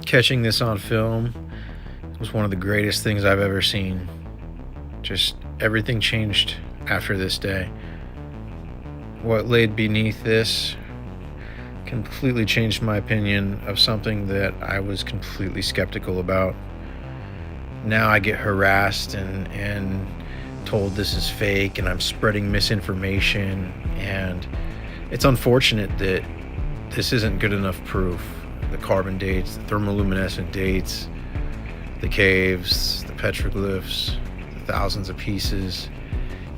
Catching this on film was one of the greatest things I've ever seen. Just everything changed after this day. What laid beneath this completely changed my opinion of something that I was completely skeptical about. Now I get harassed and told this is fake and I'm spreading misinformation, and it's unfortunate that this isn't good enough proof. The carbon dates, the thermoluminescent dates, the caves, the petroglyphs, the thousands of pieces.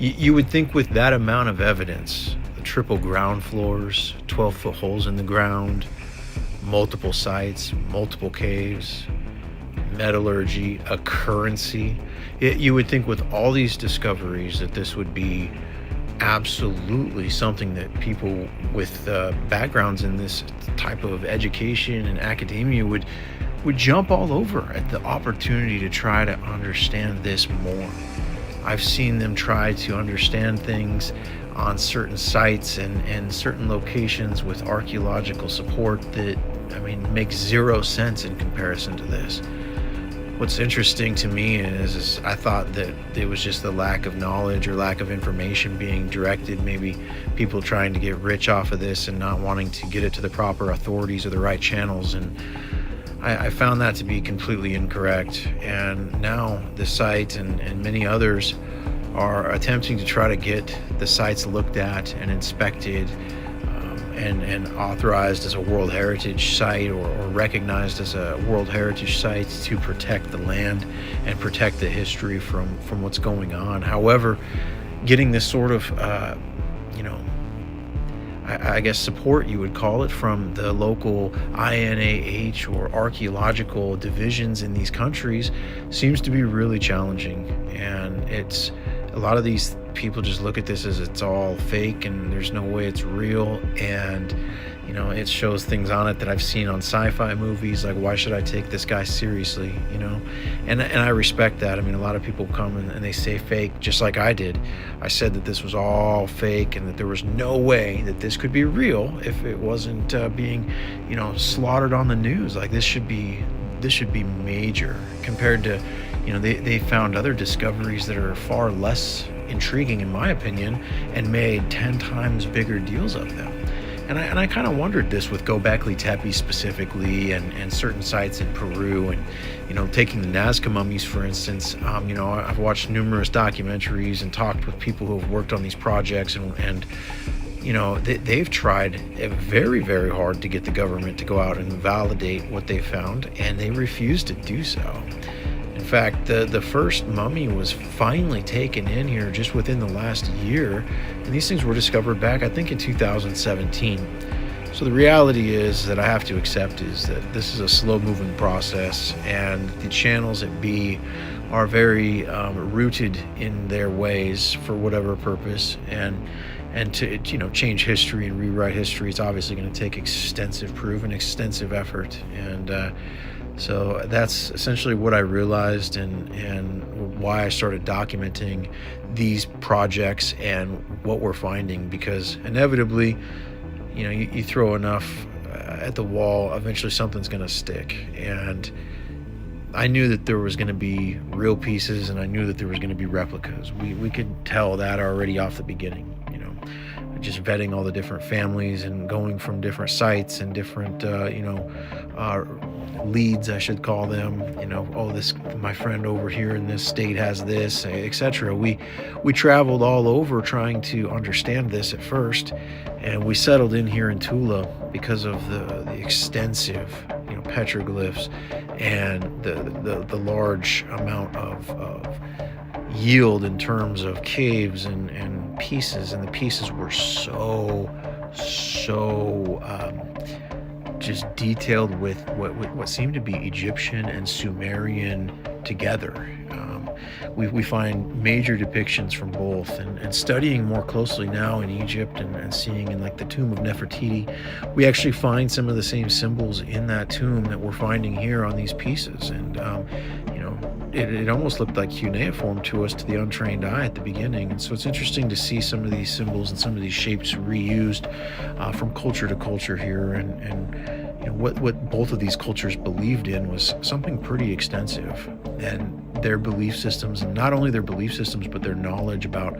You would think with that amount of evidence, the triple ground floors, 12-foot holes in the ground, multiple sites, multiple caves, metallurgy, a currency, you would think with all these discoveries that this would be absolutely something that people with backgrounds in this type of education and academia would jump all over at the opportunity to try to understand this more. I've seen them try to understand things on certain sites and certain locations with archaeological support that, makes zero sense in comparison to this. What's interesting to me is I thought that it was just the lack of knowledge or lack of information being directed, maybe people trying to get rich off of this and not wanting to get it to the proper authorities or the right channels. And I found that to be completely incorrect. And now the site and many others are attempting to try to get the sites looked at and inspected and authorized as a World Heritage Site or recognized as a World Heritage Site to protect the land and protect the history from what's going on. However, getting this sort of, I guess support, you would call it, from the local INAH or archaeological divisions in these countries seems to be really challenging. And it's a lot of these people just look at this as it's all fake and there's no way it's real. And it shows things on it that I've seen on sci-fi movies, like, why should I take this guy seriously? And I respect that. A lot of people come and they say fake, just like I did. I said that this was all fake and that there was no way that this could be real if it wasn't being slaughtered on the news. Like, this should be major compared to they found other discoveries that are far less intriguing, in my opinion, and made 10 times bigger deals of them. And I kind of wondered this with Göbekli Tepe specifically, and certain sites in Peru, and taking the Nazca mummies, for instance. I've watched numerous documentaries and talked with people who have worked on these projects, and they've tried very, very hard to get the government to go out and validate what they found, and they refuse to do so. In fact, the first mummy was finally taken in here just within the last year, and these things were discovered back, I think, in 2017. So the reality is that I have to accept is that this is a slow-moving process, and the channels at B are very rooted in their ways for whatever purpose, and to change history and rewrite history, it's obviously going to take extensive proof and extensive effort. And so that's essentially what I realized and why I started documenting these projects and what we're finding, because inevitably, you throw enough at the wall, eventually something's going to stick. And I knew that there was going to be real pieces, and I knew that there was going to be replicas. We could tell that already off the beginning, just vetting all the different families and going from different sites and different, leads, I should call them. This, my friend over here in this state has this, etc. We traveled all over trying to understand this at first, and we settled in here in Tula because of the extensive, petroglyphs and the large amount of yield in terms of caves and pieces, and the pieces were so just detailed with what seemed to be Egyptian and Sumerian together. We find major depictions from both, and studying more closely now in Egypt and seeing in like the tomb of Nefertiti, we actually find some of the same symbols in that tomb that we're finding here on these pieces. And it almost looked like cuneiform to us, to the untrained eye at the beginning. And so it's interesting to see some of these symbols and some of these shapes reused from culture to culture here. And what both of these cultures believed in was something pretty extensive, and their belief systems, and not only their belief systems, but their knowledge about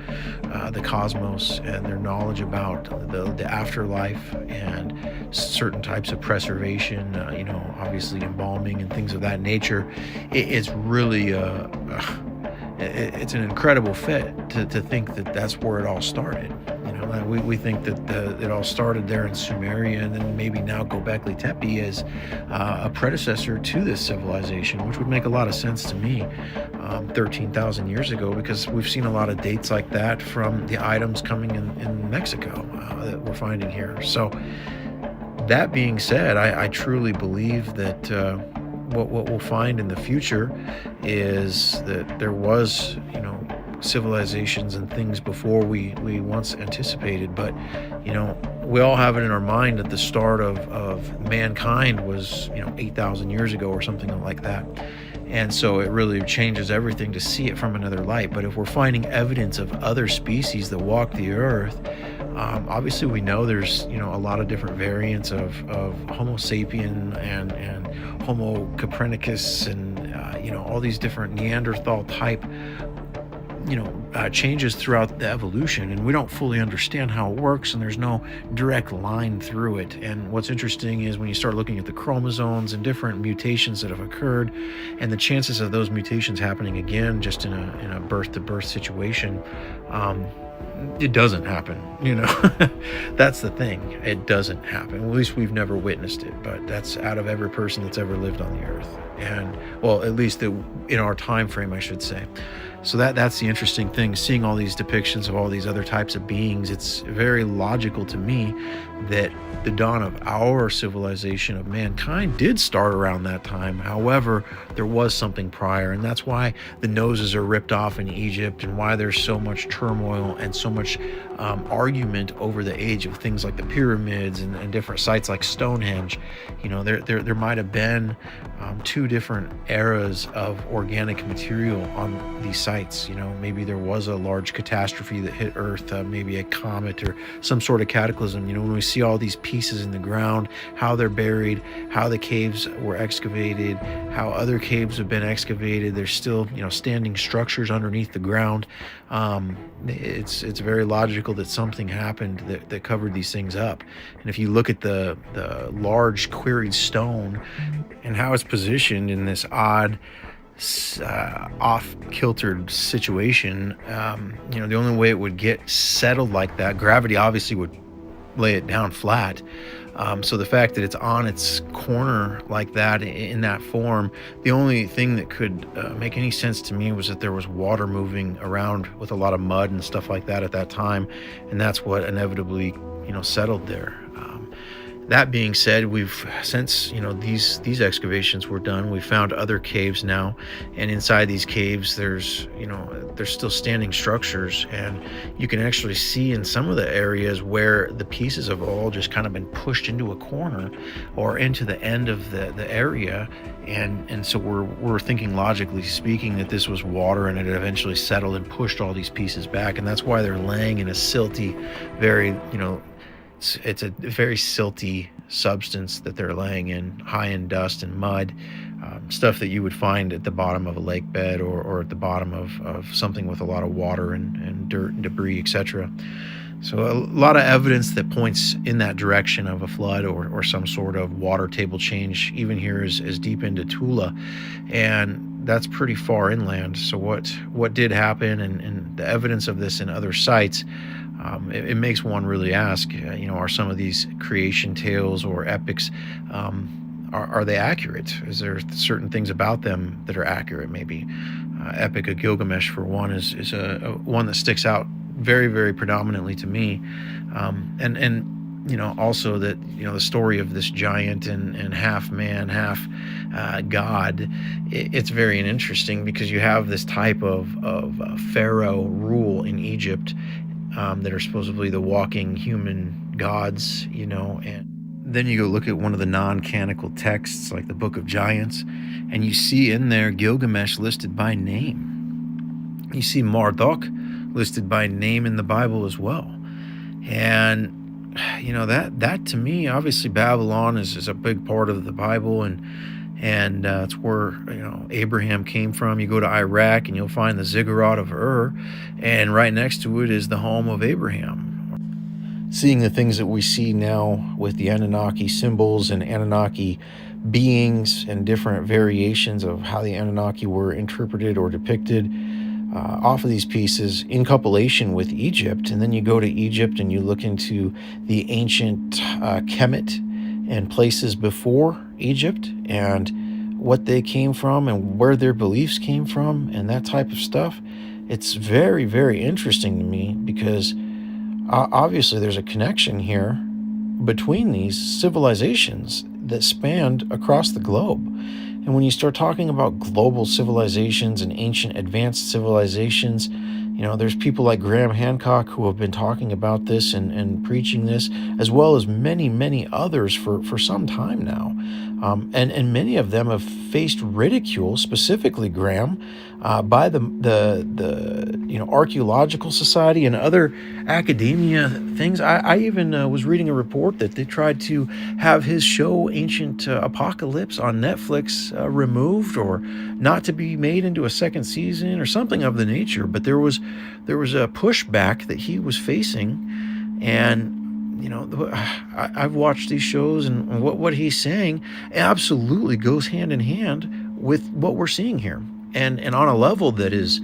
the cosmos, and their knowledge about the afterlife, and certain types of preservation, obviously embalming and things of that nature. It's really it's an incredible fit to think that that's where it all started. Like we think that it all started there in Sumeria, and then maybe now Göbekli Tepe is a predecessor to this civilization, which would make a lot of sense to me, 13,000 years ago, because we've seen a lot of dates like that from the items coming in Mexico that we're finding here. So that being said, I truly believe that what we'll find in the future is that there was, civilizations and things before we once anticipated. But, we all have it in our mind that the start of mankind was, 8,000 years ago or something like that. And so it really changes everything to see it from another light. But if we're finding evidence of other species that walk the earth, obviously we know there's, a lot of different variants of Homo sapien and Homo copernicus, and, all these different Neanderthal type, changes throughout the evolution, and we don't fully understand how it works, and there's no direct line through it. And what's interesting is when you start looking at the chromosomes and different mutations that have occurred, and the chances of those mutations happening again just in a birth to birth situation, it doesn't happen. That's the thing, it doesn't happen. At least we've never witnessed it, but that's out of every person that's ever lived on the earth, and well, at least in our time frame, I should say. So that's the interesting thing, seeing all these depictions of all these other types of beings. It's very logical to me that the dawn of our civilization of mankind did start around that time. However, there was something prior, and that's why the noses are ripped off in Egypt, and why there's so much turmoil and so much argument over the age of things like the pyramids and different sites like Stonehenge. There might have been two different eras of organic material on these sites. Maybe there was a large catastrophe that hit Earth, maybe a comet or some sort of cataclysm. When we see all these pieces in the ground, how they're buried, how the caves were excavated, how other caves have been excavated, there's still, standing structures underneath the ground. It's very logical that something happened that covered these things up. And if you look at the large quarried stone and how it's positioned in this odd, off-kiltered situation, the only way it would get settled like that, gravity obviously would lay it down flat. So the fact that it's on its corner like that in that form, the only thing that could make any sense to me was that there was water moving around with a lot of mud and stuff like that at that time, and that's what inevitably settled there. That being said, we've since these excavations were done, we found other caves now, and inside these caves there's still standing structures, and you can actually see in some of the areas where the pieces have all just kind of been pushed into a corner or into the end of the area, and so we're thinking, logically speaking, that this was water and it eventually settled and pushed all these pieces back, and that's why they're laying in a silty, very it's a very silty substance that they're laying in, high in dust and mud, stuff that you would find at the bottom of a lake bed, or at the bottom of something with a lot of water and dirt and debris, etc. So a lot of evidence that points in that direction of a flood or some sort of water table change, even here as deep into Tula, and that's pretty far inland. So what did happen, and the evidence of this in other sites, it makes one really ask, are some of these creation tales or epics, are they accurate? Is there certain things about them that are accurate? Maybe Epic of Gilgamesh, for one, is a one that sticks out very, very predominantly to me, and also that the story of this giant and half man, half god. It's very interesting because you have this type of pharaoh rule in Egypt, that are supposedly the walking human gods, and then you go look at one of the non-canonical texts like the Book of Giants, and you see in there Gilgamesh listed by name. You see Marduk listed by name in the Bible as well. And that to me, obviously Babylon is a big part of the Bible, and it's where Abraham came from. You go to Iraq and you'll find the ziggurat of Ur, and right next to it is the home of Abraham. Seeing the things that we see now with the Anunnaki symbols and Anunnaki beings and different variations of how the Anunnaki were interpreted or depicted off of these pieces in compilation with Egypt. And then you go to Egypt and you look into the ancient Kemet and places before Egypt and what they came from and where their beliefs came from and that type of stuff. It's very, very interesting to me because obviously there's a connection here between these civilizations that spanned across the globe. And when you start talking about global civilizations and ancient advanced civilizations, there's people like Graham Hancock who have been talking about this and preaching this, as well as many, many others for some time now. And many of them have faced ridicule, specifically Graham, by the archaeological society and other academia things. I even was reading a report that they tried to have his show Ancient Apocalypse on Netflix removed or not to be made into a second season or something of the nature. But there was a pushback that he was facing, and I've watched these shows, and what he's saying absolutely goes hand in hand with what we're seeing here, and on a level that is,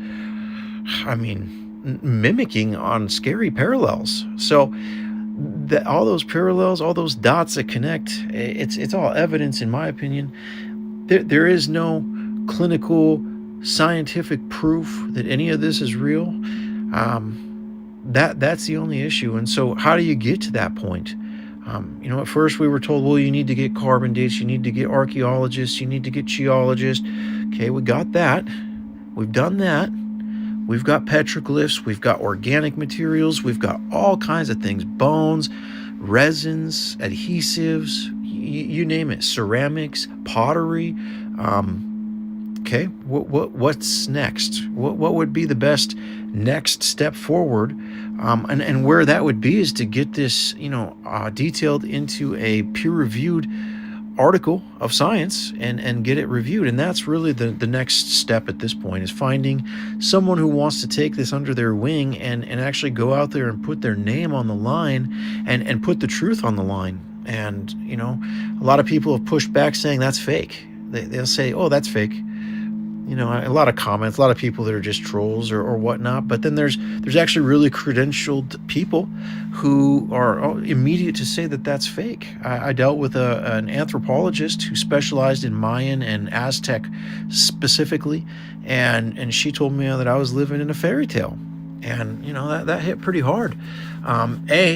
mimicking on scary parallels. So all those parallels, all those dots that connect, it's all evidence, in my opinion. There is no clinical scientific proof that any of this is real. That's the only issue. And so how do you get to that point? At first we were told, well, you need to get carbon dates, you need to get archaeologists, you need to get geologists. Okay, we got that. We've done that. We've got petroglyphs, we've got organic materials, we've got all kinds of things, bones, resins, adhesives, you name it, ceramics, pottery. Okay, what's next? What would be the best next step forward? And where that would be is to get this, detailed into a peer-reviewed article of science and get it reviewed. And that's really the next step at this point, is finding someone who wants to take this under their wing and actually go out there and put their name on the line and put the truth on the line. And, a lot of people have pushed back saying that's fake. They'll say, oh, that's fake. A lot of comments, a lot of people that are just trolls or whatnot. But then there's actually really credentialed people who are immediate to say that that's fake. I dealt with an anthropologist who specialized in Mayan and Aztec specifically, and she told me that I was living in a fairy tale. And, that hit pretty hard.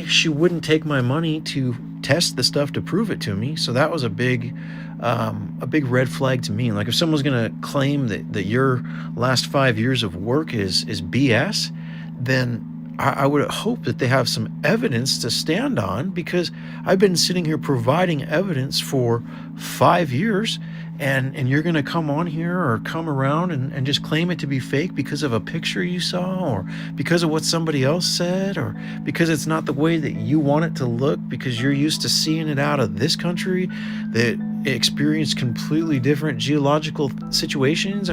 She wouldn't take my money to test the stuff to prove it to me. So that was a big red flag to me. Like, if someone's going to claim that your last 5 years of work is BS, then I would hope that they have some evidence to stand on, because I've been sitting here providing evidence for 5 years, and you're going to come on here or come around and just claim it to be fake because of a picture you saw, or because of what somebody else said, or because it's not the way that you want it to look because you're used to seeing it out of this country that experienced completely different geological situations.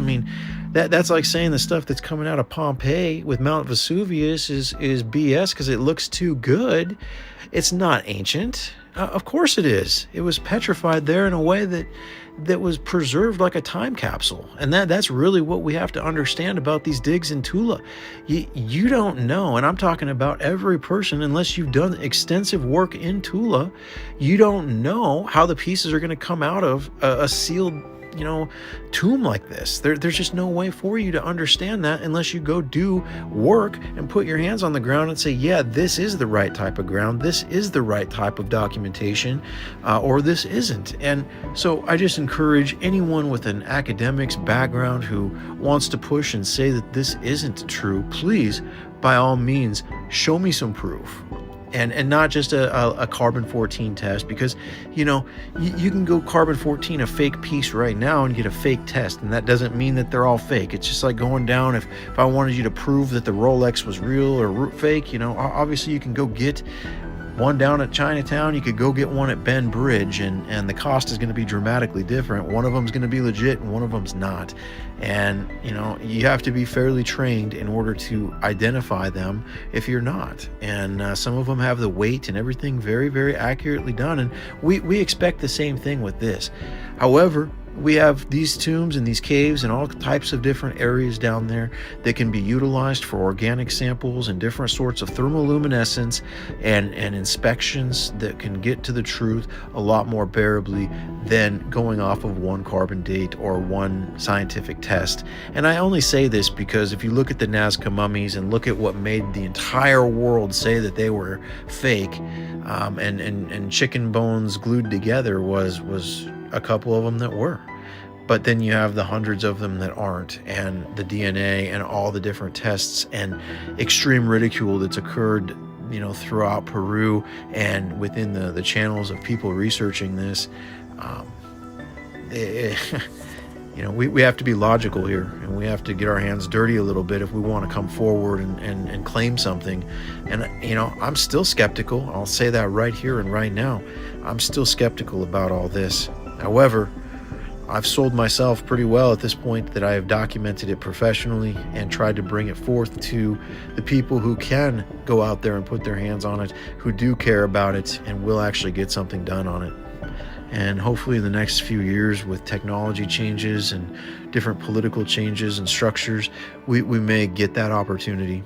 That's like saying the stuff that's coming out of Pompeii with Mount Vesuvius is BS because it looks too good. It's not ancient. Of course it is. It was petrified there in a way that was preserved like a time capsule. And that's really what we have to understand about these digs in Tula. You don't know, and I'm talking about every person, unless you've done extensive work in Tula, you don't know how the pieces are going to come out of a sealed tomb like this. There's just no way for you to understand that unless you go do work and put your hands on the ground and say, yeah, this is the right type of ground, this is the right type of documentation, or this isn't. And so I just encourage anyone with an academics background who wants to push and say that this isn't true, please, by all means, show me some proof. And not just a carbon-14 test, because you can go carbon-14 a fake piece right now and get a fake test, and that doesn't mean that they're all fake. It's just like going down, if I wanted you to prove that the Rolex was real or fake, obviously you can go get one down at Chinatown, you could go get one at Ben Bridge, and the cost is going to be dramatically different. One of them's going to be legit and one of them's not. And you have to be fairly trained in order to identify them if you're not. And some of them have the weight and everything very, very accurately done, and we expect the same thing with this. However, we have these tombs and these caves and all types of different areas down there that can be utilized for organic samples and different sorts of thermoluminescence and inspections that can get to the truth a lot more bearably than going off of one carbon date or one scientific test. And I only say this because if you look at the Nazca mummies and look at what made the entire world say that they were fake, and chicken bones glued together was a couple of them that were. But then you have the hundreds of them that aren't, and the DNA and all the different tests and extreme ridicule that's occurred throughout Peru and within the channels of people researching this. We have to be logical here, and we have to get our hands dirty a little bit if we want to come forward and claim something. And I'm still skeptical. I'll say that right here and right now. I'm still skeptical about all this. However, I've sold myself pretty well at this point that I have documented it professionally and tried to bring it forth to the people who can go out there and put their hands on it, who do care about it and will actually get something done on it. And hopefully in the next few years, with technology changes and different political changes and structures, we may get that opportunity.